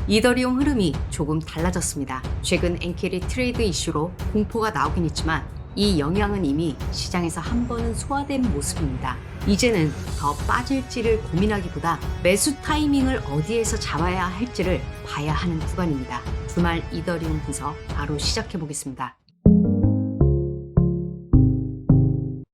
이더리움 흐름이 조금 달라졌습니다. 최근 엔케리 트레이드 이슈로 공포가 나오긴 했지만 이 영향은 이미 시장에서 한 번은 소화된 모습입니다. 이제는 더 빠질지를 고민하기보다 매수 타이밍을 어디에서 잡아야 할지를 봐야 하는 구간입니다. 주말 이더리움 분석 바로 시작해 보겠습니다.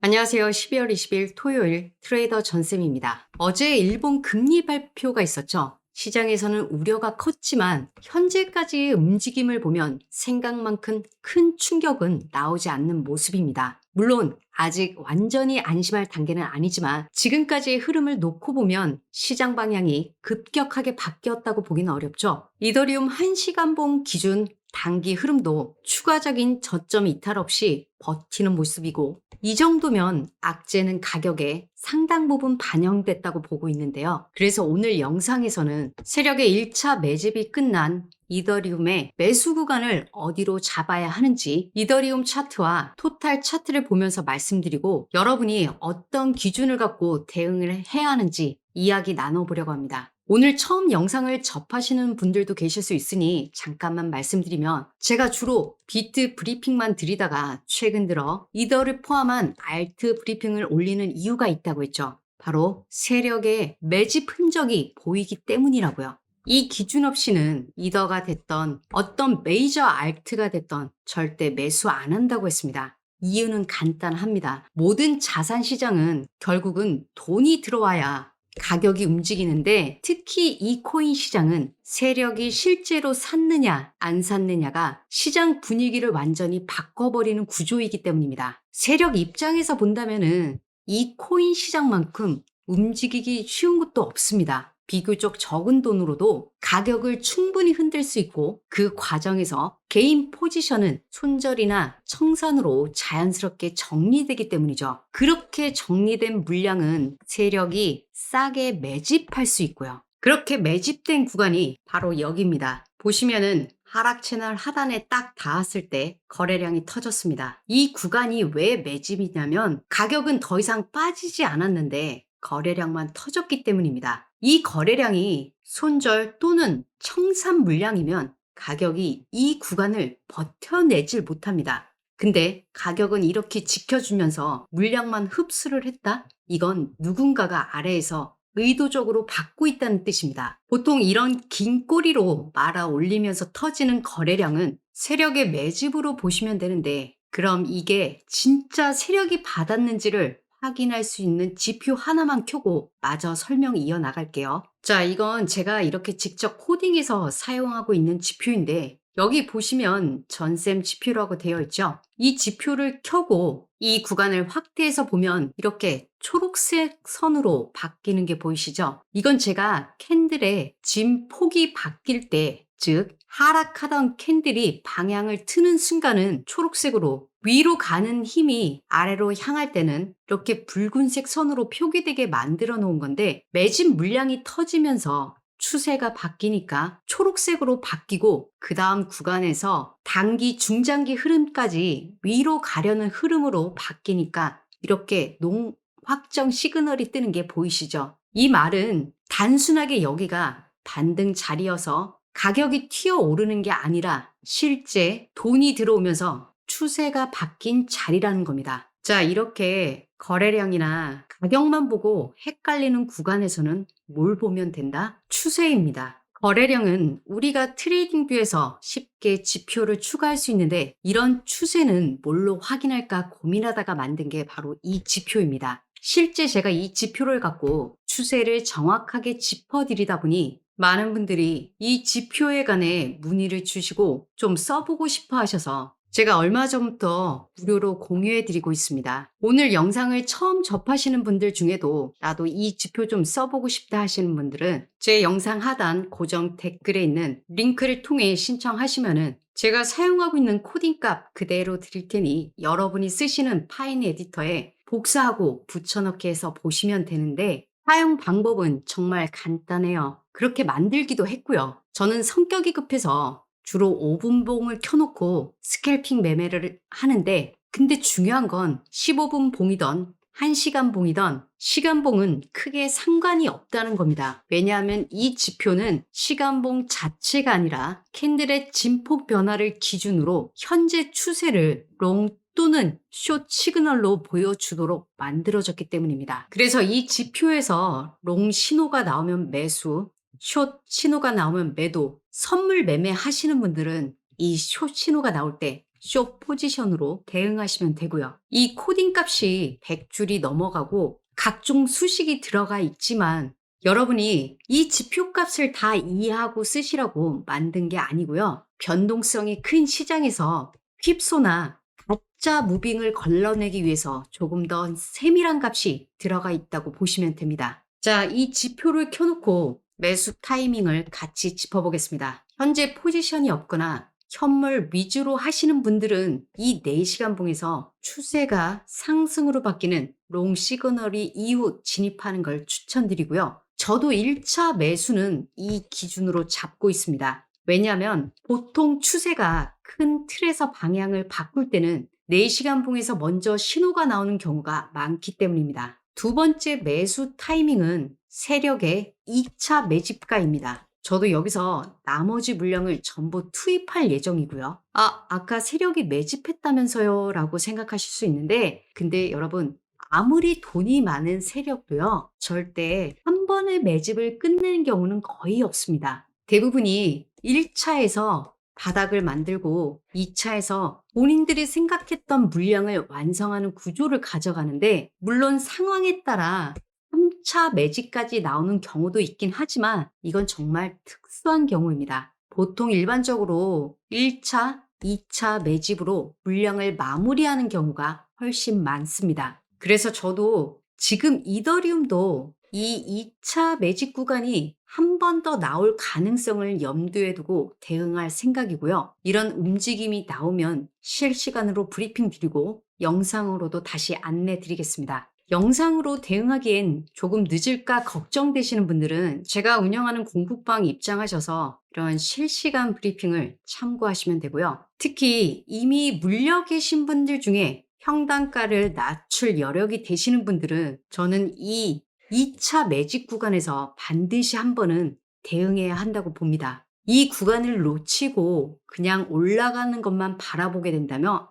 안녕하세요. 12월 20일 토요일 트레이더 전쌤입니다. 어제 일본 금리 발표가 있었죠. 시장에서는 우려가 컸지만 현재까지의 움직임을 보면 생각만큼 큰 충격은 나오지 않는 모습입니다. 물론 아직 완전히 안심할 단계는 아니지만 지금까지의 흐름을 놓고 보면 시장 방향이 급격하게 바뀌었다고 보기는 어렵죠. 이더리움 1시간봉 기준 단기 흐름도 추가적인 저점 이탈 없이 버티는 모습이고 이 정도면 악재는 가격에 상당 부분 반영됐다고 보고 있는데요. 그래서 오늘 영상에서는 세력의 1차 매집이 끝난 이더리움의 매수 구간을 어디로 잡아야 하는지 이더리움 차트와 토탈 차트를 보면서 말씀드리고 여러분이 어떤 기준을 갖고 대응을 해야 하는지 이야기 나눠보려고 합니다. 오늘 처음 영상을 접하시는 분들도 계실 수 있으니 잠깐만 말씀드리면 제가 주로 비트 브리핑만 드리다가 최근 들어 이더를 포함한 알트 브리핑을 올리는 이유가 있다고 했죠. 바로 세력의 매집 흔적이 보이기 때문이라고요. 이 기준 없이는 이더가 됐던 어떤 메이저 알트가 됐던 절대 매수 안 한다고 했습니다. 이유는 간단합니다. 모든 자산 시장은 결국은 돈이 들어와야 가격이 움직이는데 특히 이 코인 시장은 세력이 실제로 샀느냐 안 샀느냐가 시장 분위기를 완전히 바꿔버리는 구조이기 때문입니다. 세력 입장에서 본다면은 이 코인 시장만큼 움직이기 쉬운 것도 없습니다. 비교적 적은 돈으로도 가격을 충분히 흔들 수 있고 그 과정에서 개인 포지션은 손절이나 청산으로 자연스럽게 정리되기 때문이죠. 그렇게 정리된 물량은 세력이 싸게 매집할 수 있고요. 그렇게 매집된 구간이 바로 여기입니다. 보시면은 하락 채널 하단에 딱 닿았을 때 거래량이 터졌습니다. 이 구간이 왜 매집이냐면 가격은 더 이상 빠지지 않았는데 거래량만 터졌기 때문입니다. 이 거래량이 손절 또는 청산 물량이면 가격이 이 구간을 버텨내질 못합니다. 근데 가격은 이렇게 지켜주면서 물량만 흡수를 했다? 이건 누군가가 아래에서 의도적으로 받고 있다는 뜻입니다. 보통 이런 긴 꼬리로 말아 올리면서 터지는 거래량은 세력의 매집으로 보시면 되는데 그럼 이게 진짜 세력이 받았는지를 확인할 수 있는 지표 하나만 켜고 마저 설명 이어나갈게요. 자, 이건 제가 이렇게 직접 코딩해서 사용하고 있는 지표인데 여기 보시면 전셈 지표라고 되어 있죠. 이 지표를 켜고 이 구간을 확대해서 보면 이렇게 초록색 선으로 바뀌는 게 보이시죠? 이건 제가 캔들의 진 폭이 바뀔 때, 즉 하락하던 캔들이 방향을 트는 순간은 초록색으로 위로 가는 힘이 아래로 향할 때는 이렇게 붉은색 선으로 표기되게 만들어 놓은 건데 매집 물량이 터지면서 추세가 바뀌니까 초록색으로 바뀌고 그 다음 구간에서 단기, 중장기 흐름까지 위로 가려는 흐름으로 바뀌니까 이렇게 확정 시그널이 뜨는 게 보이시죠? 이 말은 단순하게 여기가 반등 자리여서 가격이 튀어오르는 게 아니라 실제 돈이 들어오면서 추세가 바뀐 자리라는 겁니다. 자, 이렇게 거래량이나 가격만 보고 헷갈리는 구간에서는 뭘 보면 된다? 추세입니다. 거래량은 우리가 트레이딩 뷰에서 쉽게 지표를 추가할 수 있는데 이런 추세는 뭘로 확인할까 고민하다가 만든 게 바로 이 지표입니다. 실제 제가 이 지표를 갖고 추세를 정확하게 짚어드리다 보니 많은 분들이 이 지표에 관해 문의를 주시고 좀 써보고 싶어 하셔서 제가 얼마 전부터 무료로 공유해드리고 있습니다. 오늘 영상을 처음 접하시는 분들 중에도 나도 이 지표 좀 써보고 싶다 하시는 분들은 제 영상 하단 고정 댓글에 있는 링크를 통해 신청하시면은 제가 사용하고 있는 코딩값 그대로 드릴 테니 여러분이 쓰시는 파인 에디터에 복사하고 붙여넣기 해서 보시면 되는데 사용 방법은 정말 간단해요. 그렇게 만들기도 했고요. 저는 성격이 급해서 주로 5분봉을 켜놓고 스캘핑 매매를 하는데 근데 중요한 건 15분 봉이던 한시간봉이던 시간봉은 크게 상관이 없다는 겁니다. 왜냐하면 이 지표는 시간봉 자체가 아니라 캔들의 진폭 변화를 기준으로 현재 추세를 롱 또는 숏 시그널로 보여주도록 만들어졌기 때문입니다. 그래서 이 지표에서 롱 신호가 나오면 매수, 숏 신호가 나오면 매도, 선물 매매 하시는 분들은 이 숏 신호가 나올 때 숏 포지션으로 대응하시면 되고요. 이 코딩 값이 100줄이 넘어가고 각종 수식이 들어가 있지만 여러분이 이 지표 값을 다 이해하고 쓰시라고 만든 게 아니고요. 변동성이 큰 시장에서 휩소나 가짜 무빙을 걸러내기 위해서 조금 더 세밀한 값이 들어가 있다고 보시면 됩니다. 자, 이 지표를 켜놓고 매수 타이밍을 같이 짚어보겠습니다. 현재 포지션이 없거나 현물 위주로 하시는 분들은 이 4시간 봉에서 추세가 상승으로 바뀌는 롱 시그널이 이후 진입하는 걸 추천드리고요. 저도 1차 매수는 이 기준으로 잡고 있습니다. 왜냐하면 보통 추세가 큰 틀에서 방향을 바꿀 때는 4시간 봉에서 먼저 신호가 나오는 경우가 많기 때문입니다. 두 번째 매수 타이밍은 세력의 2차 매집가입니다. 저도 여기서 나머지 물량을 전부 투입할 예정이고요. 아까 세력이 매집했다면서요 라고 생각하실 수 있는데 근데 여러분 아무리 돈이 많은 세력도요. 절대 한 번의 매집을 끝내는 경우는 거의 없습니다. 대부분이 1차에서 바닥을 만들고 2차에서 본인들이 생각했던 물량을 완성하는 구조를 가져가는데 물론 상황에 따라 3차 매집까지 나오는 경우도 있긴 하지만 이건 정말 특수한 경우입니다. 보통 일반적으로 1차, 2차 매집으로 물량을 마무리하는 경우가 훨씬 많습니다. 그래서 저도 지금 이더리움도 이 2차 매집 구간이 한 번 더 나올 가능성을 염두에 두고 대응할 생각이고요. 이런 움직임이 나오면 실시간으로 브리핑 드리고 영상으로도 다시 안내 드리겠습니다. 영상으로 대응하기엔 조금 늦을까 걱정되시는 분들은 제가 운영하는 공부방 입장하셔서 이런 실시간 브리핑을 참고하시면 되고요. 특히 이미 물려 계신 분들 중에 평단가를 낮출 여력이 되시는 분들은 저는 이 2차 매집 구간에서 반드시 한 번은 대응해야 한다고 봅니다. 이 구간을 놓치고 그냥 올라가는 것만 바라보게 된다면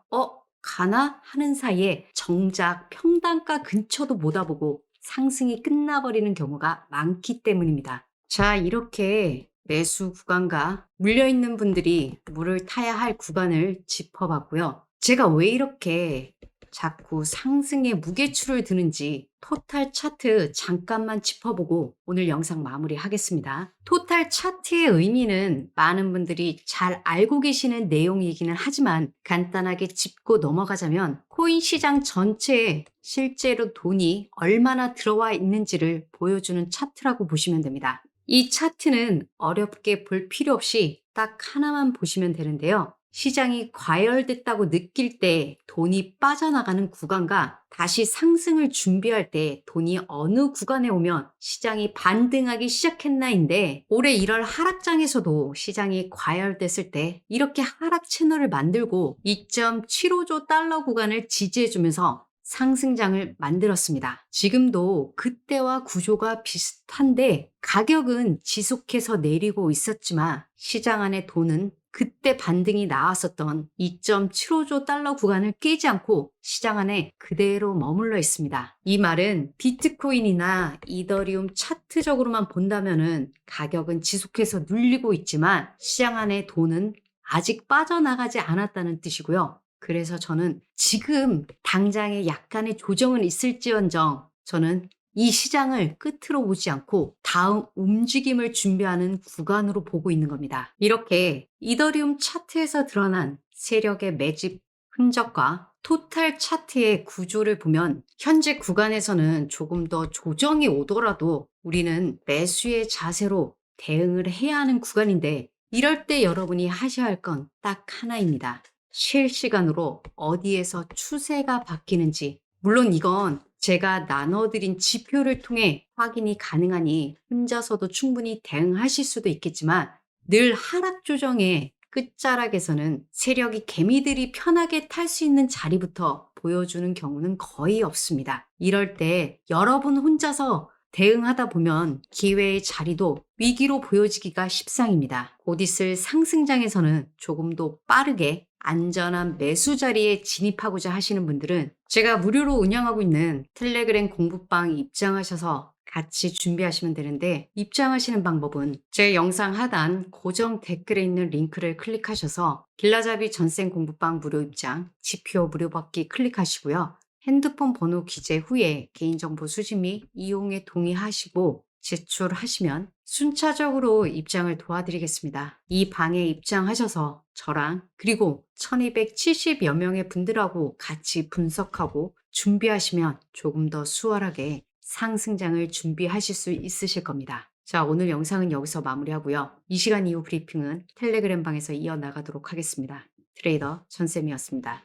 가나 하는 사이에 정작 평단가 근처도 못 와보고 상승이 끝나버리는 경우가 많기 때문입니다. 자, 이렇게 매수 구간과 물려있는 분들이 물을 타야 할 구간을 짚어봤고요. 제가 왜 이렇게 자꾸 상승에 무게추를 드는지 토탈 차트 잠깐만 짚어보고 오늘 영상 마무리하겠습니다. 토탈 차트의 의미는 많은 분들이 잘 알고 계시는 내용이기는 하지만 간단하게 짚고 넘어가자면 코인 시장 전체에 실제로 돈이 얼마나 들어와 있는지를 보여주는 차트라고 보시면 됩니다. 이 차트는 어렵게 볼 필요 없이 딱 하나만 보시면 되는데요. 시장이 과열됐다고 느낄 때 돈이 빠져나가는 구간과 다시 상승을 준비할 때 돈이 어느 구간에 오면 시장이 반등하기 시작했나인데 올해 1월 하락장에서도 시장이 과열됐을 때 이렇게 하락 채널을 만들고 2.75조 달러 구간을 지지해주면서 상승장을 만들었습니다. 지금도 그때와 구조가 비슷한데 가격은 지속해서 내리고 있었지만 시장 안에 돈은 그때 반등이 나왔었던 2.75조 달러 구간을 깨지 않고 시장 안에 그대로 머물러 있습니다. 이 말은 비트코인이나 이더리움 차트적으로만 본다면은 가격은 지속해서 눌리고 있지만 시장 안에 돈은 아직 빠져나가지 않았다는 뜻이고요. 그래서 저는 지금 당장에 약간의 조정은 있을지언정 저는 이 시장을 끝으로 보지 않고 다음 움직임을 준비하는 구간으로 보고 있는 겁니다. 이렇게 이더리움 차트에서 드러난 세력의 매집 흔적과 토탈 차트의 구조를 보면 현재 구간에서는 조금 더 조정이 오더라도 우리는 매수의 자세로 대응을 해야 하는 구간인데 이럴 때 여러분이 하셔야 할 건 딱 하나입니다. 실시간으로 어디에서 추세가 바뀌는지 물론 이건 제가 나눠드린 지표를 통해 확인이 가능하니 혼자서도 충분히 대응하실 수도 있겠지만 늘 하락 조정의 끝자락에서는 세력이 개미들이 편하게 탈 수 있는 자리부터 보여주는 경우는 거의 없습니다. 이럴 때 여러분 혼자서 대응하다 보면 기회의 자리도 위기로 보여지기가 십상입니다. 곧 있을 상승장에서는 조금 더 빠르게 안전한 매수 자리에 진입하고자 하시는 분들은 제가 무료로 운영하고 있는 텔레그램 공부방 입장하셔서 같이 준비하시면 되는데, 입장하시는 방법은 제 영상 하단 고정 댓글에 있는 링크를 클릭하셔서 길라잡이 전생 공부방 무료 입장, 지표 무료 받기 클릭하시고요. 핸드폰 번호 기재 후에 개인정보 수집 및 이용에 동의하시고 제출하시면 순차적으로 입장을 도와드리겠습니다. 이 방에 입장하셔서 저랑 그리고 1270여 명의 분들하고 같이 분석하고 준비하시면 조금 더 수월하게 상승장을 준비하실 수 있으실 겁니다. 자, 오늘 영상은 여기서 마무리하고요. 이 시간 이후 브리핑은 텔레그램 방에서 이어나가도록 하겠습니다. 트레이더 전쌤이었습니다.